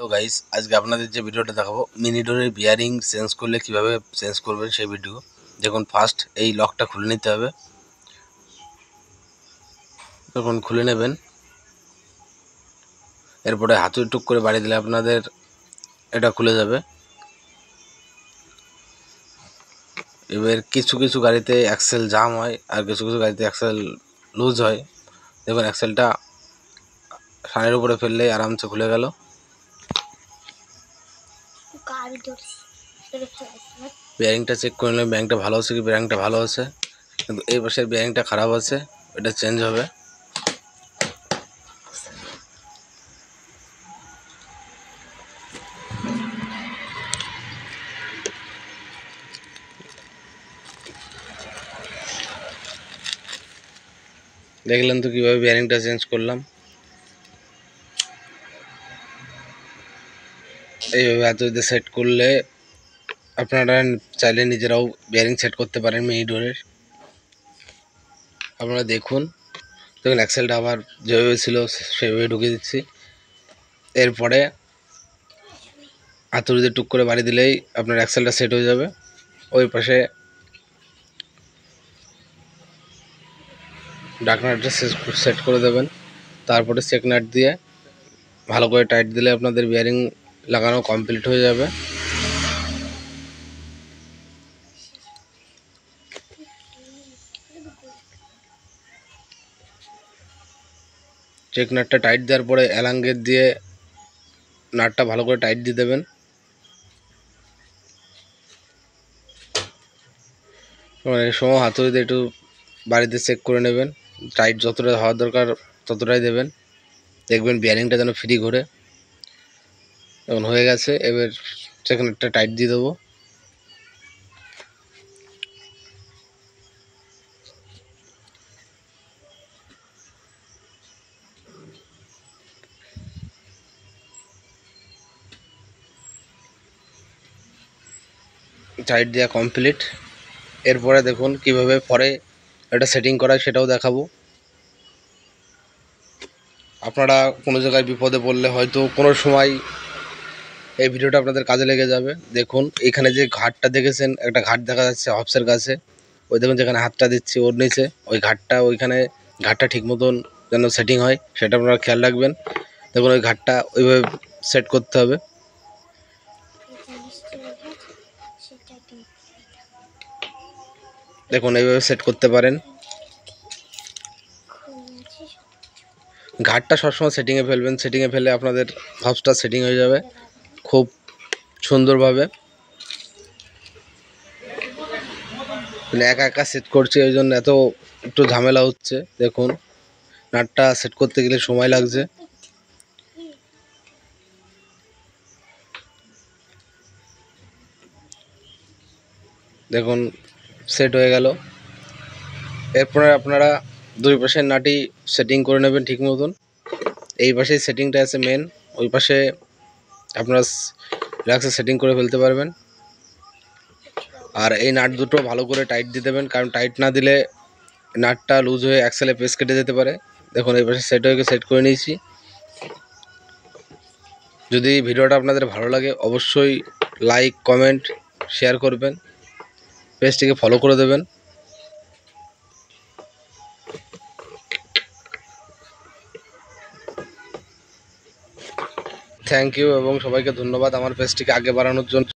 Hello guys, আজকে আপনাদের যে ভিডিওটা দেখাবো মিনি ডোরের বিয়ারিং চেঞ্জ করলে কিভাবে চেঞ্জ করবেন সেই ভিডিও। দেখুন, ফার্স্ট এই লকটা খুলে নিতে হবে। তখন খুলে নেবেন, এরপরে হাতুড়ি টুক করে বাড়ি দিলে আপনাদের এটা খুলে যাবে। এবার কিছু কিছু গাড়িতে অ্যাক্সেল জাম হয় আর কিছু কিছু গাড়িতে অ্যাক্সেল লুজ হয়। দেখুন, অ্যাক্সেলটা সানের উপরে ফেললেই আরামসে খুলে গেল। বিয়ারিংটা চেক করে নিলাম, বিয়ারিংটা ভালো আছে কি, বিয়ারিংটা ভালো আছে, কিন্তু এই পাশের বিয়ারিংটা খারাপ আছে, এটা চেঞ্জ হবে। দেখলেন তো কীভাবে বিয়ারিংটা চেঞ্জ করলাম। এইভাবে হাতুড়িতে সেট করলে আপনারা চাইলে নিজেরাও বিয়ারিং সেট করতে পারেন মিনি ডোরের। আপনারা দেখুন অ্যাক্সেলটা আবার যেভাবে ছিল সেভাবে ঢুকিয়ে দিচ্ছি। এরপরে হাতুড়িতে টুক করে বাড়ি দিলেই আপনার অ্যাক্সেলটা সেট হয়ে যাবে। ওই পাশে ডাকনাটটা সেট করে দেবেন, তারপরে চেক নাট দিয়ে ভালো করে টাইট দিলে আপনাদের বিয়ারিং লাগানো কমপ্লিট হয়ে যাবে। চেক নাটটা টাইট দেওয়ার পরে অ্যালাং গেজ দিয়ে নাটটা ভালো করে টাইট দিয়ে দেবেন। এই সময় হাতুড়িতে একটু বাড়িতে চেক করে নেবেন, টাইট যতটা হওয়ার দরকার ততটাই দেবেন, দেখবেন বিয়ারিংটা যেন ফ্রি ঘোরে। এখন হয়ে গেছে, এবার চেক নাটটা টাইট দিয়ে দেবো। টাইট দেওয়া কমপ্লিট। এরপরে দেখুন কিভাবে পরে এটা সেটিং করা সেটাও দেখাবো। আপনারা কোনো জায়গায় বিপদে পড়লে হয়তো কোনো সময় এই ভিডিওটা আপনাদের কাজে লেগে যাবে। দেখুন এখানে যে ঘাটটা দেখেছেন, একটা ঘাট দেখা যাচ্ছে হবসের কাছে, ওই দেখুন যেখানে হাতটা দিচ্ছি ওর নিচে ওই ঘাটটা, ওইখানে ঘাটটা ঠিক মতন যেন সেটিং হয় সেটা আপনারা খেয়াল রাখবেন। দেখুন ওই ঘাটটা ওইভাবে সেট করতে হবে। দেখুন এইভাবে সেট করতে পারেন। ঘাটটা সবসময় সেটিংয়ে ফেলবেন, সেটিংয়ে ফেলে আপনাদের হবসটা সেটিং হয়ে যাবে খুব সুন্দরভাবে। একা একা সেট করছি ওই জন্য এত একটু ঝামেলা হচ্ছে। দেখুন নাটটা সেট করতে গেলে সময় লাগছে। দেখুন সেট হয়ে গেল। এরপরে আপনারা দুই পাশের নাটই সেটিং করে নেবেন ঠিক মতন। এই পাশে সেটিংটা আছে মেন, ওই পাশে আপনারা রিল্যাক্সে সেটিং করে ফেলতে পারবেন। আর এই নাট দুটো ভালো করে টাইট দিয়ে দেবেন, কারণ টাইট না দিলে নাটটা লুজ হয়ে অ্যাক্সেলে পেস কেটে যেতে পারে। দেখুন এই পাশে সেট হয়ে সেট করে নিয়েছি। যদি ভিডিওটা আপনাদের ভালো লাগে অবশ্যই লাইক কমেন্ট শেয়ার করবেন, পেজটিকে ফলো করে দেবেন। থ্যাংক ইউ এবং সবাইকে ধন্যবাদ আমার পেজটিকে আগে বাড়ানোর জন্য।